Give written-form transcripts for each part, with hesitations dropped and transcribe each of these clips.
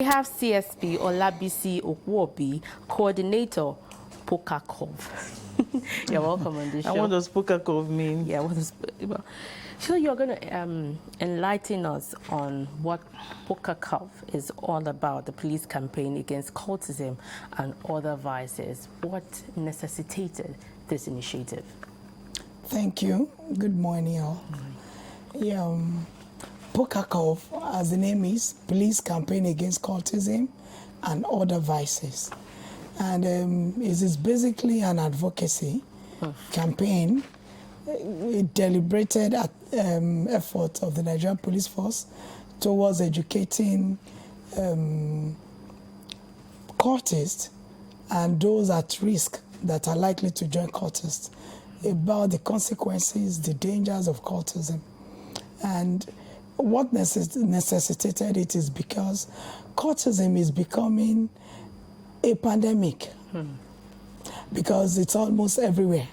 We have CSP Olabisi Okwobi, Coordinator, Pokakov. You're welcome on this show. And what does Pokakov mean? Yeah, what does... So you're going to enlighten us on what Pokakov is all about, the police campaign against cultism and other vices. What necessitated this initiative? Thank you. Good morning, all. Pokakov, as the name is, Police Campaign Against Cultism and Other Vices. And it is basically an advocacy campaign, a deliberated effort of the Nigerian Police Force towards educating cultists and those at risk that are likely to join cultists about the consequences, the dangers of cultism. And what necessitated it is because cultism is becoming a pandemic because it's almost everywhere.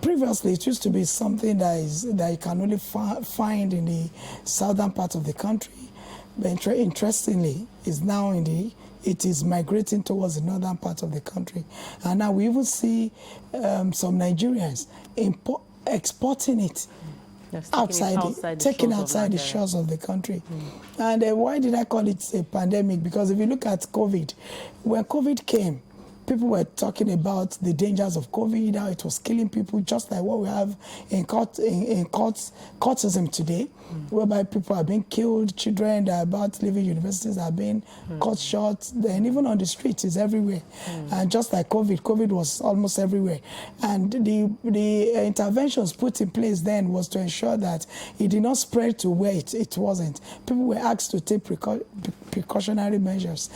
Previously, it used to be something that you can only find in the southern part of the country, but interestingly, it is migrating towards the northern part of the country. And now we even see some Nigerians exporting it. Yes, taking outside the shores of the country. And why did I call it a pandemic? Because if you look at COVID, when COVID came, people were talking about the dangers of COVID, how it was killing people, just like what we have in cultism today, whereby people are being killed, children that are about leaving universities are being cut short, and even on the streets is everywhere. And just like COVID was almost everywhere. And the interventions put in place then was to ensure that it did not spread to where it wasn't. People were asked to take precautionary measures.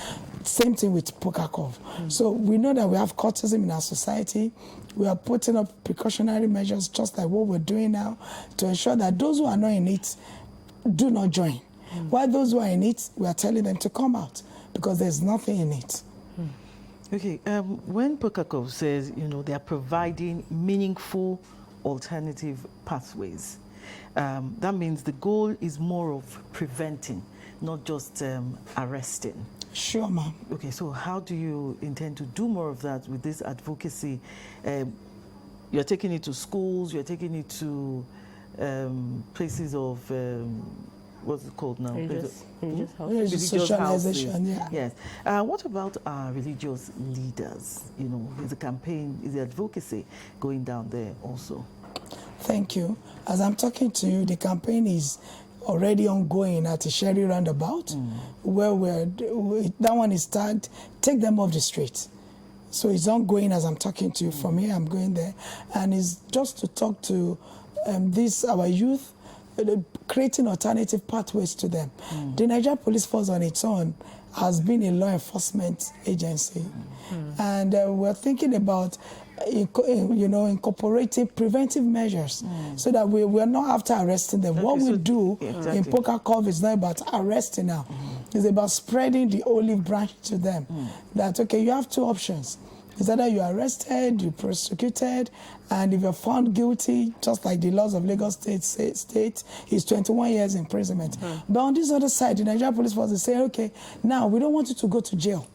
Same thing with Pokakov. So we know that we have cultism in our society. We are putting up precautionary measures just like what we're doing now to ensure that those who are not in it do not join. While those who are in it, we are telling them to come out because there's nothing in it. Okay, when Pokakov says, they are providing meaningful alternative pathways, that means the goal is more of preventing, not just arresting. Sure, ma'am. Okay, so how do you intend to do more of that with this advocacy? You're taking it to schools, you're taking it to places of, what's it called now? Religious socialization, yeah. Yes. What about our religious leaders? Is the campaign, is the advocacy going down there also? Thank you. As I'm talking to you, the campaign is already ongoing at a Sherry roundabout, where that one is tagged, take them off the street. So it's ongoing as I'm talking to you. From here, I'm going there. And it's just to talk to our youth, creating alternative pathways to them. The Nigerian Police Force on its own has been a law enforcement agency. And we're thinking about incorporating preventive measures so that we're not after arresting them. Okay, what we do in Pokakov is not about arresting now. It's about spreading the olive branch to them. That, okay, you have two options. It's either you're arrested, you're prosecuted, and if you're found guilty, just like the laws of Lagos State, is 21 years imprisonment. But on this other side, the Nigerian Police Force is saying, okay, now we don't want you to go to jail.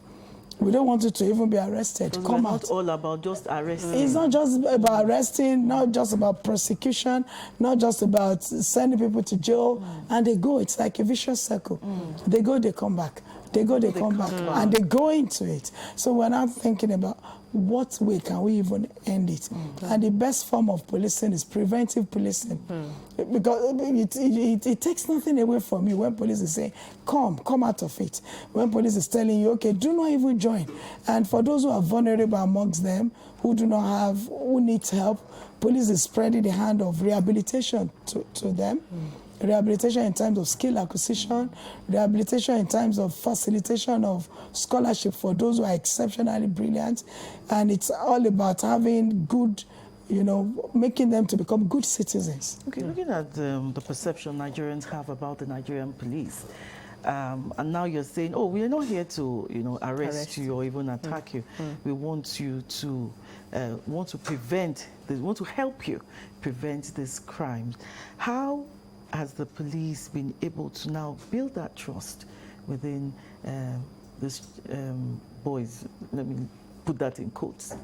We don't want you to even be arrested. Come out. It's not all about just arresting. It's not just about arresting, not just about prosecution, not just about sending people to jail. And they go. It's like a vicious circle. They go, they come back. They go, they come back. And they go into it. So we're now thinking about what way can we even end it? And the best form of policing is preventive policing. Because it takes nothing away from you when police is saying, come out of it. When police is telling you, okay, do not even join. And for those who are vulnerable amongst them, who need help, police is spreading the hand of rehabilitation to them. Rehabilitation in terms of skill acquisition, rehabilitation in terms of facilitation of scholarship for those who are exceptionally brilliant. And it's all about having good, making them to become good citizens. Okay, looking at the perception Nigerians have about the Nigerian police, and now you're saying, oh, we're not here to, arrest you or even attack you. We want you to, want to help you prevent these crimes. How has the police been able to now build that trust within these boys. Let me put that in quotes.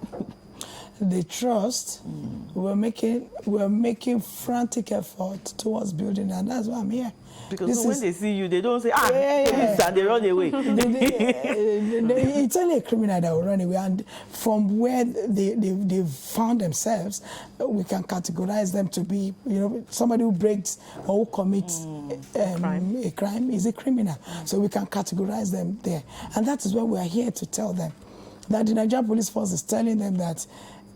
The trust, we're making frantic effort towards building, and that's why I'm here. Because when they see you, they don't say, police, and they run away. It's only a criminal that will run away, and from where they found themselves, we can categorize them to be, somebody who breaks or who commits a crime is a criminal. So we can categorize them there. And that is why we are here to tell them that the Nigerian Police Force is telling them that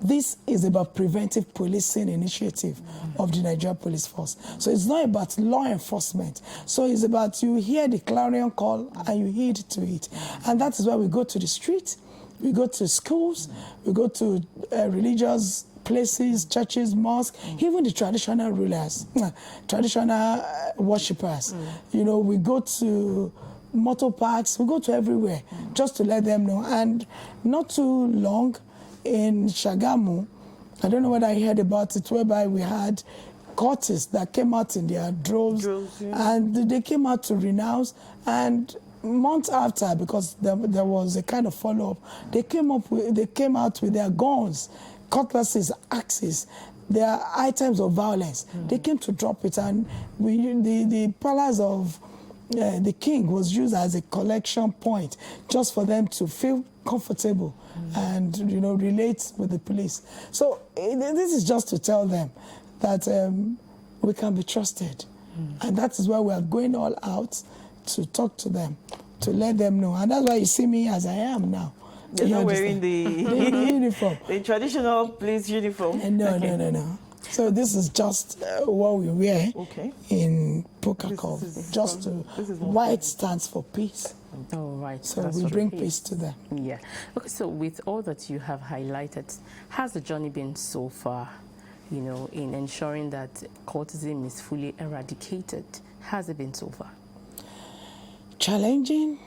this is about preventive policing initiative of the Nigerian Police Force. So it's not about law enforcement. So it's about you hear the clarion call and you heed to it. And that is why we go to the street, we go to schools, we go to religious places, churches, mosques, even the traditional rulers, traditional worshippers. We go to motor parks, we go to everywhere just to let them know. And not too long, in Shagamu, I don't know whether I heard about it, whereby we had cultists that came out in their droves, and they came out to renounce, and months after, because there was a kind of follow-up, they came out with their guns, cutlasses, axes, their items of violence. They came to drop it, and the palace of the king was used as a collection point just for them to feel comfortable and relate with the police. So this is just to tell them that we can be trusted, and that is why we are going all out to talk to them, to let them know. And that's why you see me as I am now. You're not wearing the uniform, the traditional police uniform. No. So this is just what we wear in Pokakov. White stands for peace. Oh, right. So we bring peace to them. Yeah. Okay, so with all that you have highlighted, how's the journey been so far, in ensuring that cultism is fully eradicated? How's it been so far? Challenging,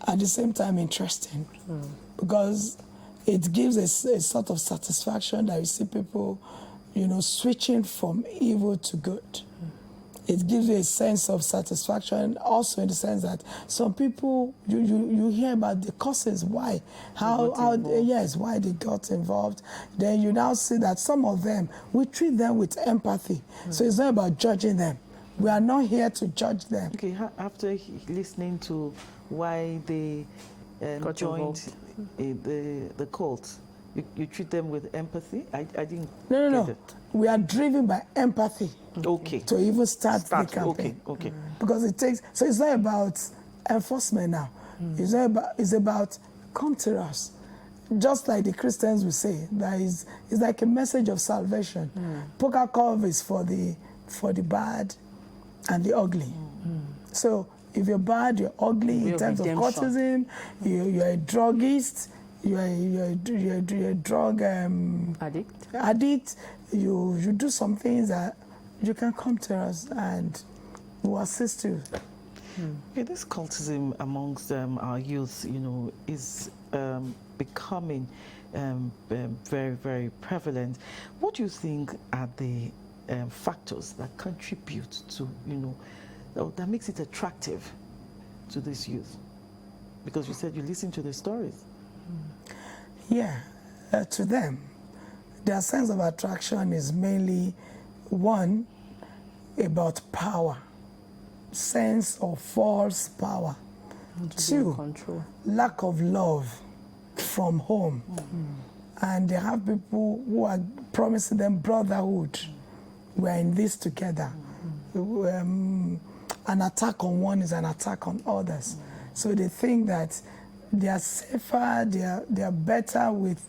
at the same time interesting, because it gives a sort of satisfaction that you see people, switching from evil to good. It gives you a sense of satisfaction, also in the sense that some people, you hear about the causes, why they got involved. Then you now see that some of them, we treat them with empathy. So it's not about judging them. We are not here to judge them. Okay, after listening to why they joined the cult, you treat them with empathy? I didn't get it. We are driven by empathy to even start the campaign. Okay. Because it takes, so it's not about enforcement now. It's about come to us. Just like the Christians will say, that it's like a message of salvation. Pokakov is for the bad and the ugly. So if you're bad, you're ugly in terms of cultism, you're a druggist, you're a drug addict, you do some things that you can come to us and we'll assist you. Okay, this cultism amongst our youth, is becoming very, very prevalent. What do you think are the factors that contribute to, that makes it attractive to this youth? Because you said you listen to the stories. Yeah, to them, their sense of attraction is mainly, one, about power, sense of false power. Two, control. Lack of love from home. And they have people who are promising them brotherhood. We're in this together. An attack on one is an attack on others. So they think that they are safer, they are better with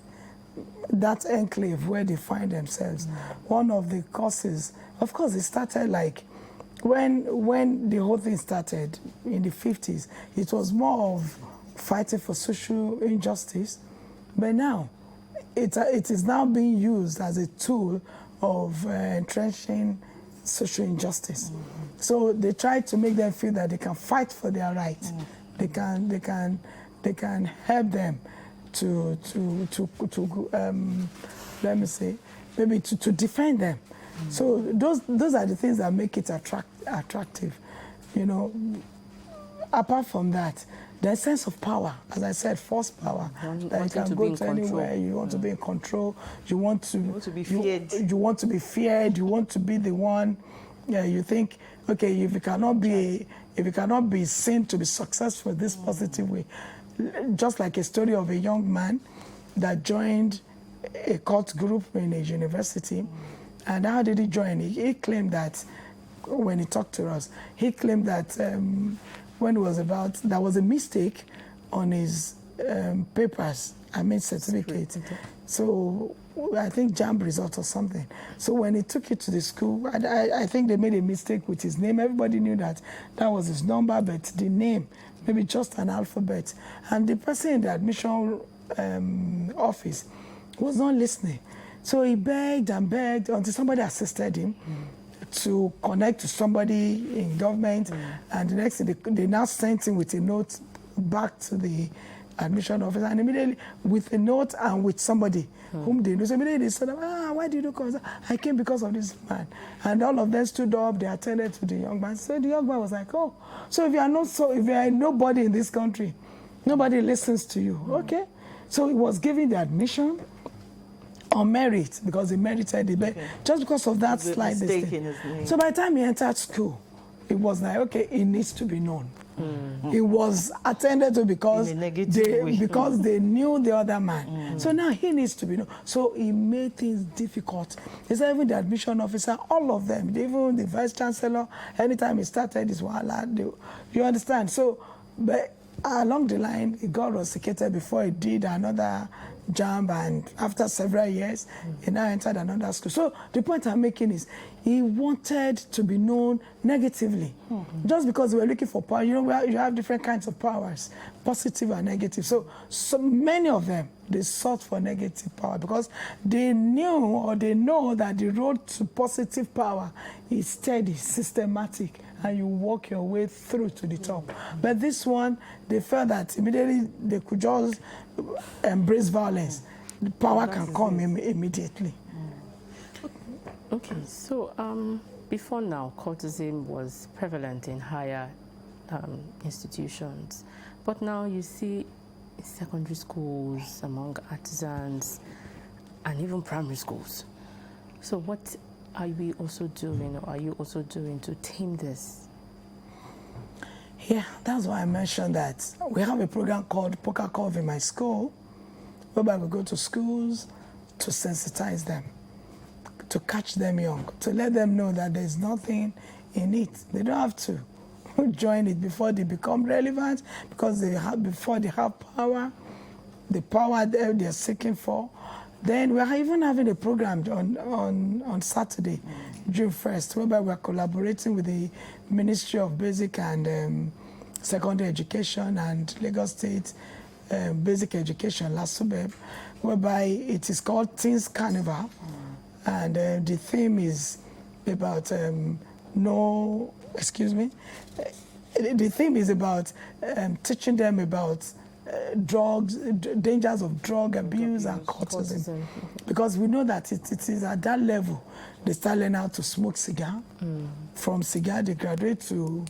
that enclave where they find themselves. One of the causes, of course, it started like when the whole thing started in the 50s, it was more of fighting for social injustice, but now it is now being used as a tool of entrenching social injustice. So they try to make them feel that they can fight for their rights. They can help them to let me say, maybe to defend them. So those are the things that make it attractive. apart from that, the sense of power, as I said, force power, that you can go to anywhere, you want to be in control, you want to be feared. You want to be feared, you want to be the one. Yeah, you think, okay, if you cannot be seen to be successful this positive way, just like a story of a young man that joined a cult group in a university. And how did he join? He claimed that, when he talked to us, he claimed that when it was about, there was a mistake on his papers, certificate. So I think JAMB result or something. So when he took it to the school, I think they made a mistake with his name. Everybody knew that was his number, but the name, maybe just an alphabet. And the person in the admission office was not listening. So he begged and begged until somebody assisted him to connect to somebody in government. And the next thing, they now sent him with a note back to the admission office, and immediately with a note and with somebody whom they knew. So immediately they said, why did you come? I came because of this man. And all of them stood up, they attended to the young man. So the young man was like, oh, so if you are nobody in this country, nobody listens to you. Okay. So he was given the admission on merit, because he merited it, just because of that slight mistake in his name. So by the time he entered school, it was like, okay, it needs to be known. It was attended to because they knew the other man. So now he needs to be known. So he made things difficult. He said even the admission officer, all of them, even the vice chancellor, anytime he started his wala, you understand? So, but along the line, he got rusticated before he did another JAMB, and after several years, he now entered another school. So the point I'm making is, he wanted to be known negatively. Just because we were looking for power. You know, you have different kinds of powers, positive and negative. So many of them, they sought for negative power because they knew, or they know, that the road to positive power is steady, systematic, and you walk your way through to the top. But this one, they felt that immediately they could just embrace violence. The power can come immediately. Okay, so before now, cultism was prevalent in higher institutions, but now you see in secondary schools, among artisans, and even primary schools. So what are we also doing, or are you also doing to tame this? Yeah, that's why I mentioned that we have a program called Poker Curve in my school, whereby we go to schools to sensitize them, to catch them young, to let them know that there's nothing in it. They don't have to join it before they become relevant, because before they have power, the power they're seeking for. Then we're even having a program on Saturday, June 1st, whereby we're collaborating with the Ministry of Basic and Secondary Education and Lagos State Basic Education, LASUBEB, whereby it is called Teens Carnival. And the theme is about the theme is about teaching them about drugs, dangers of drug abuse and cultism. Because we know that it is at that level they start learning how to smoke cigar. From cigar they graduate to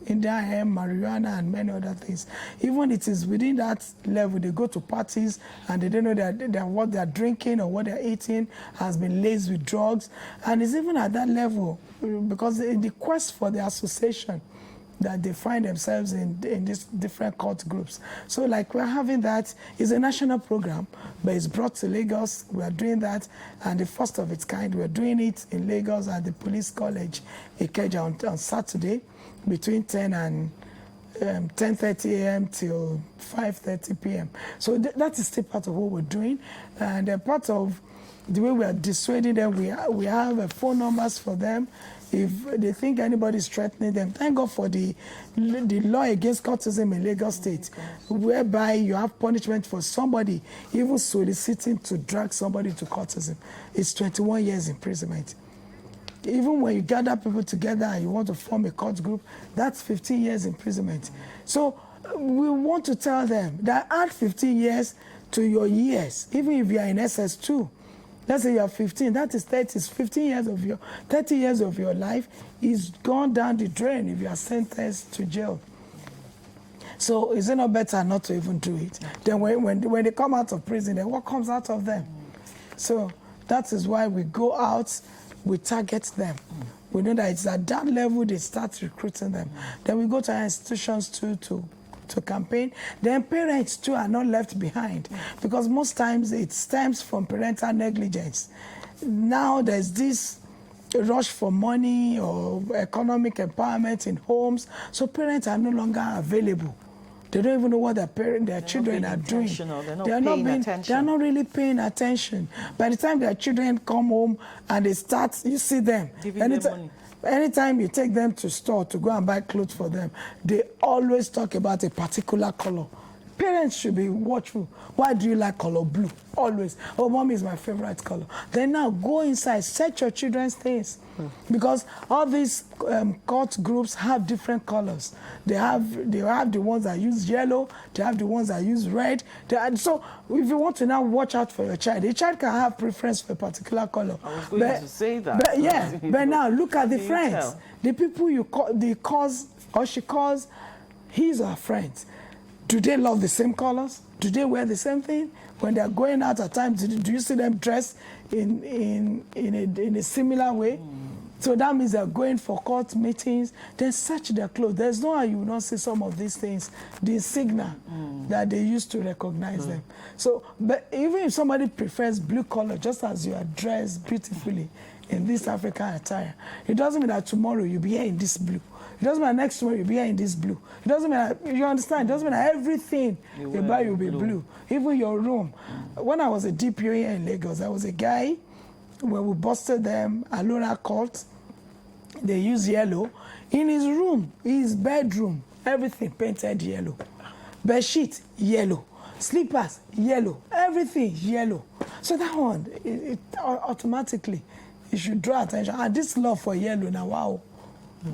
Indian hemp, marijuana, and many other things. Even it is within that level they go to parties and they don't know that what they're drinking or what they're eating has been laced with drugs. And it's even at that level because in the quest for the association that they find themselves in these different cult groups. So like we're having that, it's a national program, but it's brought to Lagos. We're doing that, and the first of its kind, we're doing it in Lagos at the Police College, Ikeja, on Saturday, between 10 and 10:30 a.m. till 5:30 p.m. So that is still part of what we're doing, and part of the way we are dissuading them, we have phone numbers for them. If they think anybody is threatening them, thank God for the law against cultism in Lagos State, whereby you have punishment for somebody even soliciting to drag somebody to cultism. It's 21 years imprisonment. Even when you gather people together and you want to form a cult group, that's 15 years imprisonment. So we want to tell them that add 15 years to your years, even if you are in SS2. Let's say you are 15, that is 30, 15 years of 30 years of your life is gone down the drain if you are sentenced to jail. So is it not better not to even do it? Then when they come out of prison, then what comes out of them? So that is why we go out, we target them. We know that it's at that level they start recruiting them. Then we go to our institutions too to campaign. Then parents too are not left behind, because most times it stems from parental negligence. Now there's this rush for money or economic empowerment in homes, so parents are no longer available. They don't even know what their children are doing. They're not really paying attention. By the time their children come home and they start, you see them. Anytime you take them to store to go and buy clothes for them, they always talk about a particular color. Parents should be watchful. Why do you like color blue? Always. Oh, mommy is my favorite color. Then now go inside, search your children's things. Because all these cult groups have different colors. They have the ones that use yellow. They have the ones that use red. So if you want to now watch out for your child, the child can have preference for a particular color. I was going to say that. But yeah, but now look at the friends. The people you call, they calls or she calls his or her friends. Do they love the same colors? Do they wear the same thing? When they're going out at times, do you see them dressed in a similar way? So that means they're going for court meetings. Then search their clothes. There's no how you will not see some of these things, the signal that they use to recognize them. So, but even if somebody prefers blue color, just as you are dressed beautifully in this African attire, it doesn't mean that tomorrow you'll be here in this blue. It doesn't mean next tomorrow you'll be here in this blue. It doesn't mean that, you understand, it doesn't mean that everything you buy will be blue. Even your room. When I was a DPO here in Lagos, there was a guy where we busted them, Alora cult. They use yellow. In his room, his bedroom, everything painted yellow. Bed sheet, yellow. Slippers, yellow. Everything, yellow. So that one, it automatically, you should draw attention. And this love for yellow now, wow.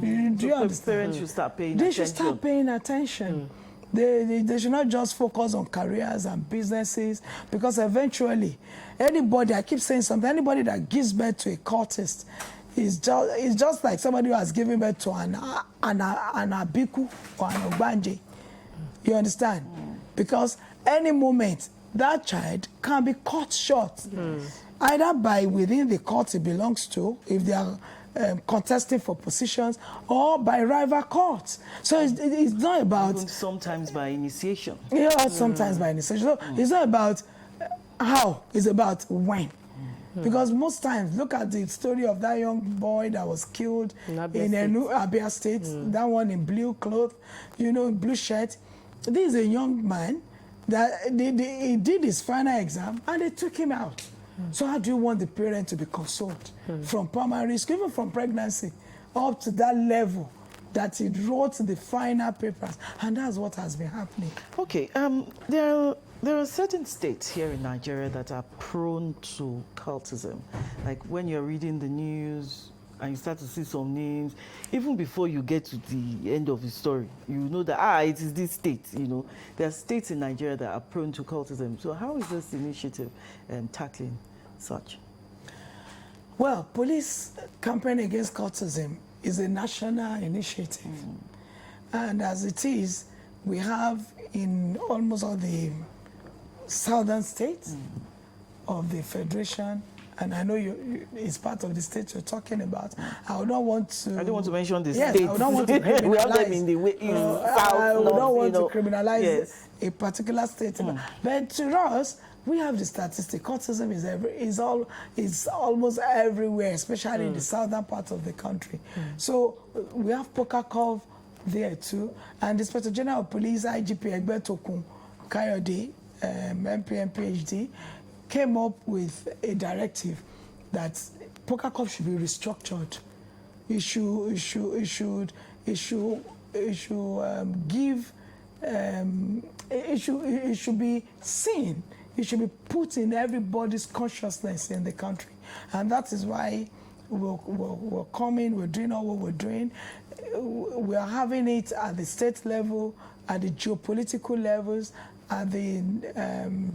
Do you understand? Parents should start paying attention. They should start paying attention. They should not just focus on careers and businesses, because eventually, anybody, I keep saying something, anybody that gives birth to a cultist is just like somebody who has given birth to an abiku or an ogbanje. You understand? Because any moment, that child can be cut short, either by within the cult it belongs to, if they are contesting for positions, or by rival courts. So it's not about... Even sometimes by initiation. Yeah, sometimes by initiation. So it's not about how, it's about when. Because most times, look at the story of that young boy that was killed in Abia State, that one in blue cloth, blue shirt. This is a young man that he did his final exam and they took him out. So how do you want the parent to be consoled from primary school, even from pregnancy, up to that level that he wrote the final papers? And that's what has been happening. Okay, there are certain states here in Nigeria that are prone to cultism. Like when you're reading the news and you start to see some names, even before you get to the end of the story, you know that, it is this state, There are states in Nigeria that are prone to cultism. So how is this initiative tackling such? Well, police campaign against cultism is a national initiative. And as it is, we have in almost all the southern states of the Federation, and I know it's part of the state you're talking about. I don't want to mention the states. I don't want to criminalize. We have them in the south, I don't want to criminalize yes. a particular state. But to us, we have the statistic. Cultism is almost everywhere, especially in the southern part of the country. So we have Poker Cove there too, and the Inspector General of Police, IGP Egbetokun Kayode, MPM PhD, came up with a directive that Poker Cove should be restructured. It should be seen. It should be put in everybody's consciousness in the country, and that is why we're coming. We're doing all what we're doing. We are having it at the state level, at the geopolitical levels, at the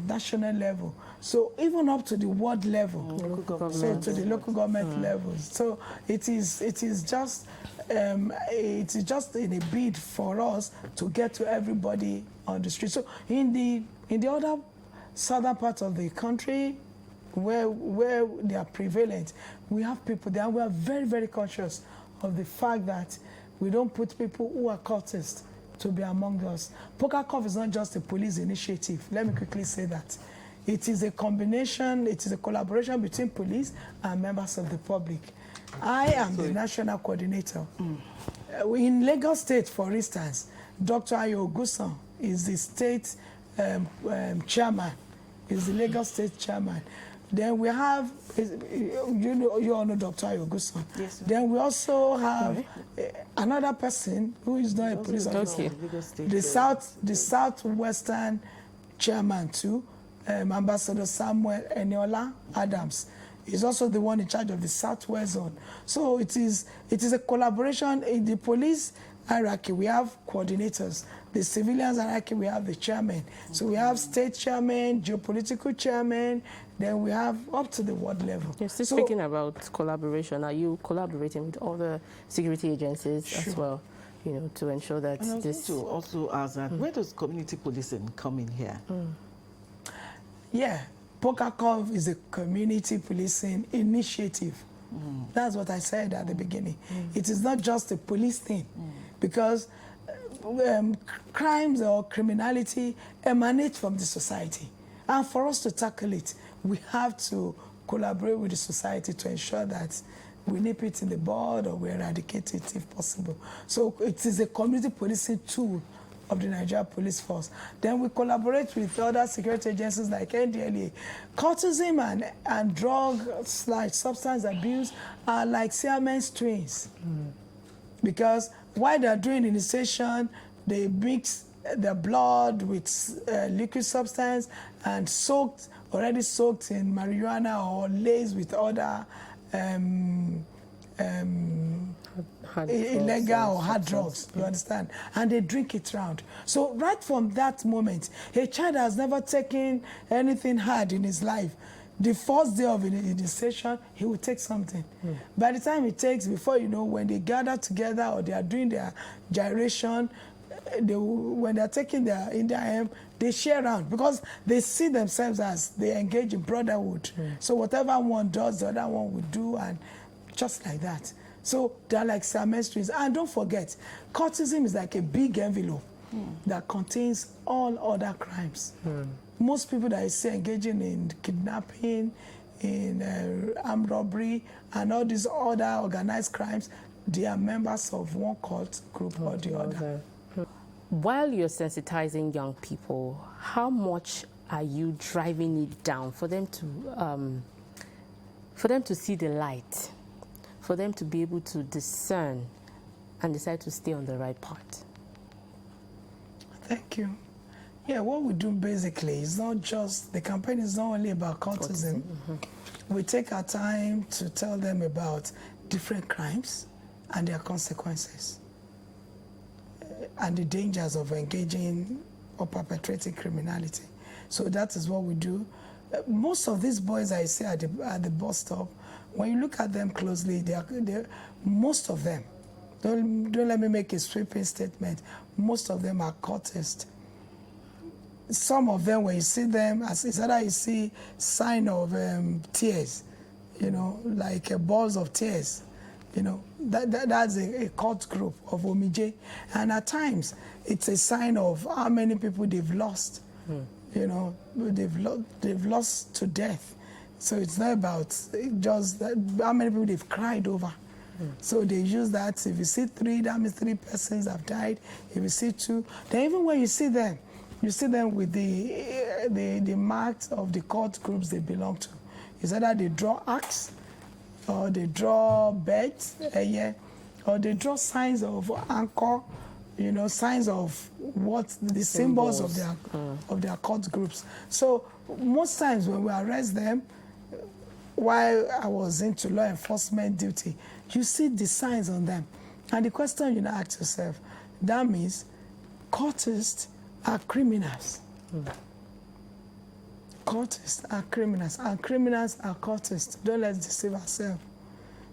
national level. So even up to the world level, so to the local government levels. So it is just in a bid for us to get to everybody on the street. So in the other southern part of the country, where they are prevalent, we have people there, and we are very, very conscious of the fact that we don't put people who are cultists to be among us. Poker Cup is not just a police initiative. Let me quickly say that. It is a combination, it is a collaboration between police and members of the public. I am the national coordinator. In Lagos State, for instance, Dr. Ayo Oguson is the state chairman, is the Lagos State chairman. Then we have, you all know Dr. Ayo Oguson. Yes, then we also have another person who is not a police officer, the southwestern chairman too, Ambassador Samuel Eniola Adams. Is also the one in charge of the Southwest Zone. So it is a collaboration. In the police hierarchy, we have coordinators. The civilians hierarchy, we have the chairman. So we have state chairman, geopolitical chairman, then we have up to the world level. Yes, speaking about collaboration, are you collaborating with other security agencies as well, to ensure that and this... to also ask that, where does community policing come in here? Yeah. Poker Cove is a community policing initiative. That's what I said at the beginning. It is not just a police thing, because crimes or criminality emanate from the society. And for us to tackle it, we have to collaborate with the society to ensure that we nip it in the bud or we eradicate it if possible. So it is a community policing tool of the Nigeria Police Force. Then we collaborate with other security agencies like NDLA. Cultism and drugs like substance abuse are like Siamese twins. Because while they're doing initiation, they mix the blood with liquid substance and already soaked in marijuana or laced with other illegal or hard drugs, you understand? And they drink it round. So right from that moment, a child has never taken anything hard in his life. The first day of initiation, he will take something. By the time it takes, before you know, when they gather together or they are doing their gyration, when they're taking their Indian, they share around because they see themselves as they engage in brotherhood. So whatever one does, the other one will do, and just like that. So they're like semestries. And don't forget, cultism is like a big envelope that contains all other crimes. Most people that I see engaging in kidnapping, in armed robbery, and all these other organized crimes, they are members of one cult group or the other. While you're sensitizing young people, how much are you driving it down for them to see the light? For them to be able to discern and decide to stay on the right path? Thank you. Yeah, what we do basically is not just, the campaign is not only about cultism. We take our time to tell them about different crimes and their consequences and the dangers of engaging or perpetrating criminality. So that is what we do. Most of these boys I see at the bus stop, when you look at them closely, most of them, don't let me make a sweeping statement, most of them are cultists. Some of them, when you see them, it's either you see sign of tears, like balls of tears, that's a cult group of Omije. And at times, it's a sign of how many people they've lost. They've lost to death. So it's not about just how many people they've cried over. So they use that. If you see 3, that means 3 persons have died. If you see 2, then even when you see them with the marks of the cult groups they belong to. It's either they draw axe, or they draw beds, or they draw signs of anchor, signs of what the symbols of their cult groups. So most times when we arrest them, while I was into law enforcement duty, you see the signs on them. And the question you now ask yourself, that means cultists are criminals. Cultists are criminals, and criminals are cultists. Don't let's deceive ourselves.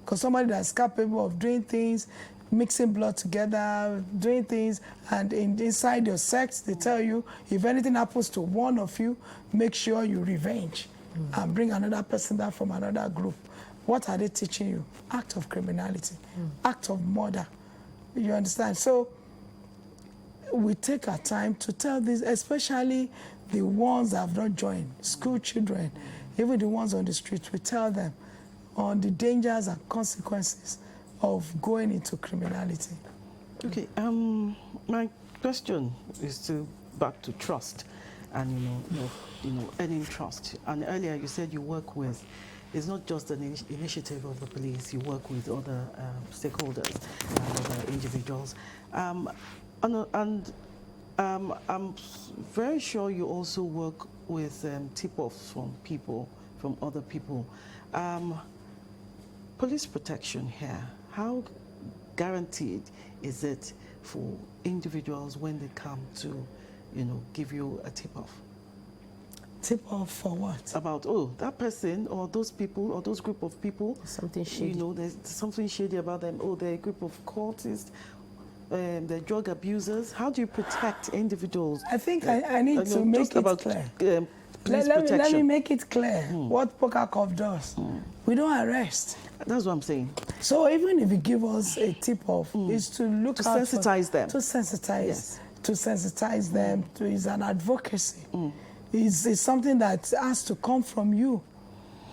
Because somebody that's capable of doing things, mixing blood together, doing things, and inside your sex, they tell you, if anything happens to one of you, make sure you revenge and bring another person down from another group. What are they teaching you? Act of criminality, act of murder. You understand? So we take our time to tell this, especially the ones that have not joined, school children, even the ones on the street, we tell them on the dangers and consequences of going into criminality. Okay, my question is back to trust, and earning trust. And earlier you said you work with, it's not just an initiative of the police. You work with other stakeholders and other individuals, and I'm very sure you also work with tip-offs from other people. Police protection here, how guaranteed is it for individuals when they come to, give you a tip-off? Tip-off for what? About, that person or those people or those group of people. Something shady. There's something shady about them. They're a group of cultists, they're drug abusers. How do you protect individuals? I think I need to make it clear. Let me make it clear what Poker Cop does. We don't arrest. That's what I'm saying. So even if you give us a tip-off, it's to look to out sensitize them. To sensitize. Yes. To sensitize them. It's an advocacy. It's something that has to come from you,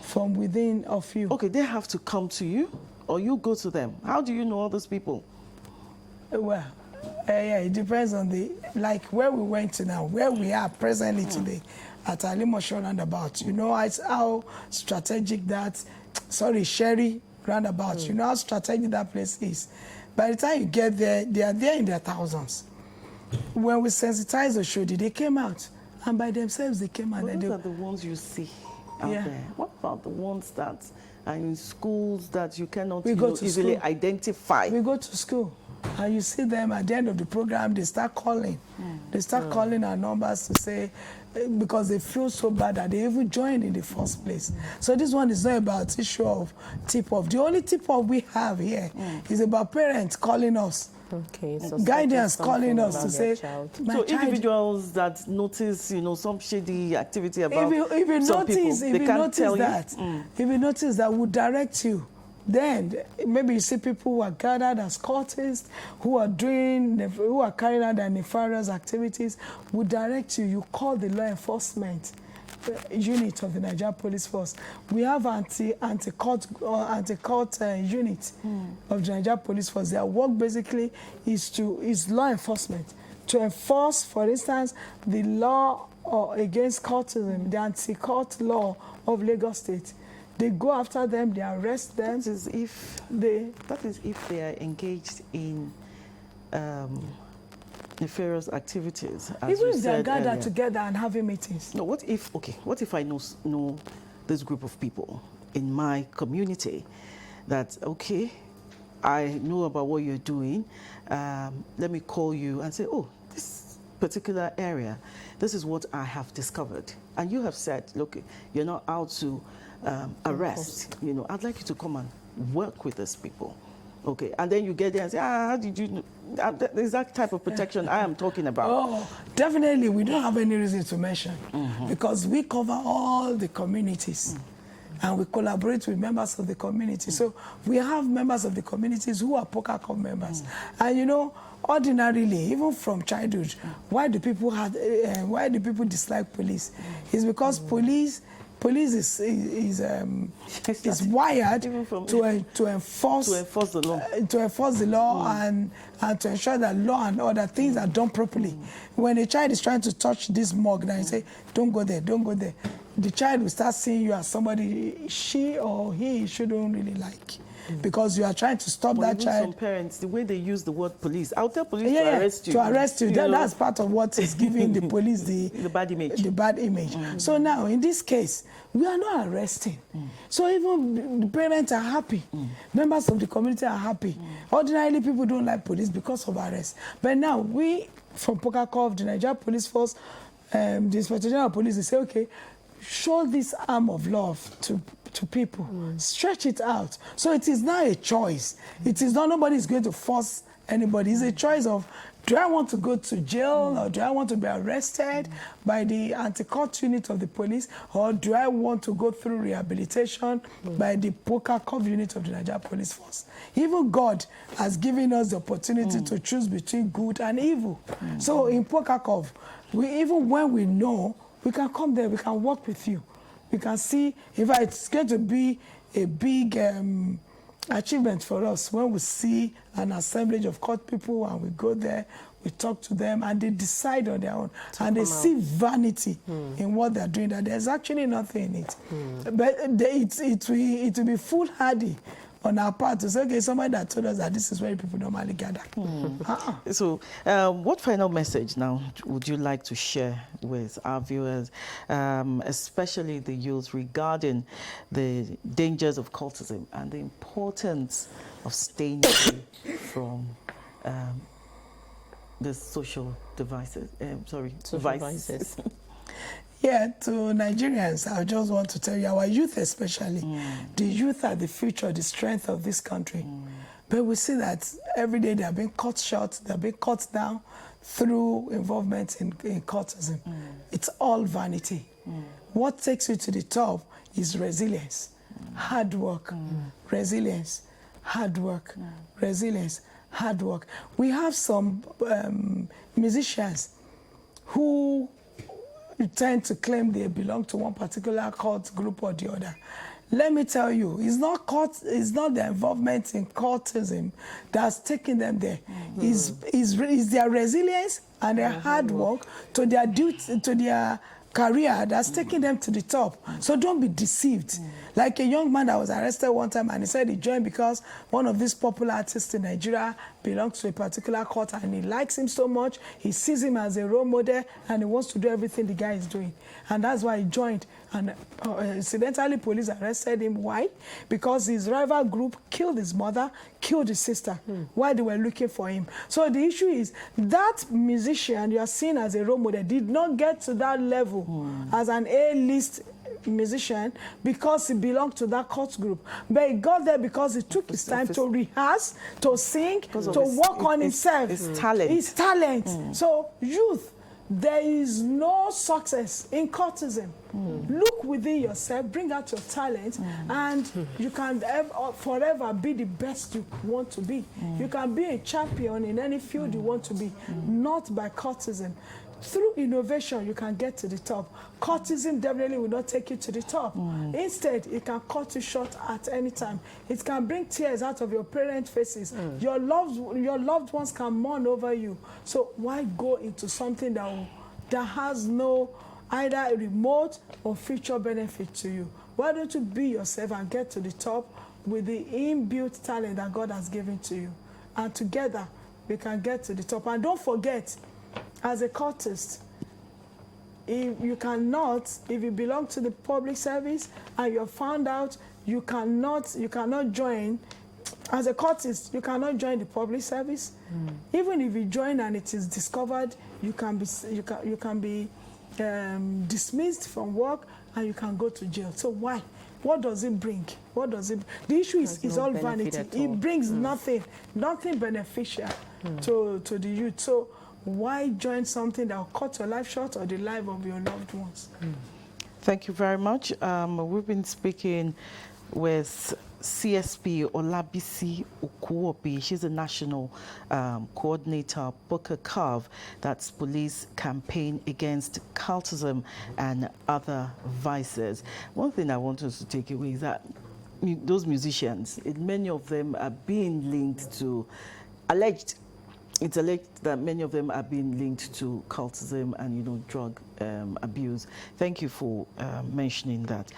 from within of you. Okay, they have to come to you, or you go to them. How do you know all those people? Well, yeah, it depends on like where we went to now, where we are presently today at Alimosho roundabout. You know how strategic Sherry roundabout. You know how strategic that place is. By the time you get there, they are there in their thousands. When we sensitized Oshodi, they came out. And by themselves, they came out. But those are the ones you see out there. What about the ones that are in schools that you cannot easily identify? We go to school, and you see them at the end of the program, they start calling. They start calling our numbers to say, because they feel so bad that they even joined in the first place. So this one is not about issue of tip-off. The only tip-off we have here is about parents calling us. Okay, so guidance calling us to say, so individuals that notice, some shady activity about some people, they can't tell you. If you notice that, we'll direct you. Then maybe you see people who are gathered as cultists, who are carrying out their nefarious activities. We'll direct you. You call the law enforcement unit of the Nigeria Police Force. We have anti-cult unit of the Nigeria Police Force. Their work basically is law enforcement, to enforce, for instance, the law against cultism, the anti-cult law of Lagos State. They go after them, they arrest them. That is if they are engaged in nefarious activities. Even if they are gathered together and having meetings. No, what if I know this group of people in my community that, okay, I know about what you're doing, let me call you and say, this particular area, this is what I have discovered. And you have said, look, you're not out to arrest. I'd like you to come and work with these people. Okay, and then you get there and say, how did you know? There's that type of protection I am talking about. Oh, definitely, we don't have any reason to mention because we cover all the communities and we collaborate with members of the community. So we have members of the communities who are Poker Cop members. And ordinarily, even from childhood, why do people dislike police? It's because police is wired to enforce the law, and to ensure that law and other things are done properly. When a child is trying to touch this mug, now you say, "Don't go there, don't go there." The child will start seeing you as somebody she or he shouldn't really like. Because you are trying to stop that child. Some parents, the way they use the word police, I'll tell police to arrest you. To arrest you. That's part of what is giving the police the bad image. The bad image. So now, in this case, we are not arresting. So even the parents are happy. Members of the community are happy. Ordinarily, people don't like police because of arrest. But now, we from Pokakov, the Nigeria Police Force, the Inspector General of Police, they say, okay, show this arm of love to people. Stretch it out. So it is now a choice. It is not, nobody is going to force anybody. It's a choice of, do I want to go to jail or do I want to be arrested by the anti-court unit of the police, or do I want to go through rehabilitation by the Pokakov unit of the Nigeria Police Force? Even God has given us the opportunity to choose between good and evil. So in Pokakov, even when we know, we can come there, we can work with you. We can see, in fact, it's going to be a big achievement for us when we see an assemblage of court people and we go there, we talk to them, and they decide on their own. And they see vanity in what they're doing, that there's actually nothing in it. But it will be foolhardy on our part to say, okay, somebody that told us that this is where people normally gather. So what final message now would you like to share with our viewers, especially the youth, regarding the dangers of cultism and the importance of staying away from the social devices? Devices. Yeah, to Nigerians, I just want to tell you, our youth especially, the youth are the future, the strength of this country. But we see that every day they are being cut short, they are being cut down through involvement in cultism. It's all vanity. What takes you to the top is resilience, hard work, resilience, hard work, resilience, hard work. We have some musicians who tend to claim they belong to one particular cult group or the other. Let me tell you, it's not the involvement in cultism that's taking them there. It's their resilience and their hard work to their duty, to their career that's taking them to the top. So don't be deceived. Like a young man that was arrested one time, and he said he joined because one of these popular artists in Nigeria belongs to a particular cult and he likes him so much, he sees him as a role model and he wants to do everything the guy is doing. And that's why he joined. And incidentally, police arrested him. Why? Because his rival group killed his mother, killed his sister while they were looking for him. So the issue is that musician you are seen as a role model did not get to that level as an A-list musician because he belonged to that cult group. But he got there because he took his time to rehearse, to sing, to work on himself. His talent. His talent. So youth, there is no success in cultism. Look within yourself, bring out your talent, and you can forever be the best you want to be. You can be a champion in any field you want to be, not by cultism. Through innovation, you can get to the top. Cultism definitely will not take you to the top. Instead, it can cut you short at any time. It can bring tears out of your parents' faces. Your loved ones can mourn over you. So why go into something that has no either remote or future benefit to you? Why don't you be yourself and get to the top with the inbuilt talent that God has given to you? And together, we can get to the top. And don't forget, as a cultist, if you belong to the public service and you're found out, you cannot join. As a cultist, you cannot join the public service. Even if you join and it is discovered, you can be dismissed from work and you can go to jail. So why? What does it bring? What does it? The issue is all vanity. It brings nothing beneficial to the youth. So why join something that will cut your life short or the life of your loved ones? Thank you very much. We've been speaking with CSP Olabisi Okuobi. She's a national coordinator, Pokakov, that's police campaign against cultism and other vices. One thing I want us to take away is that those musicians, many of them are being linked to it's alleged that many of them are being linked to cultism and, drug abuse. Thank you for mentioning that.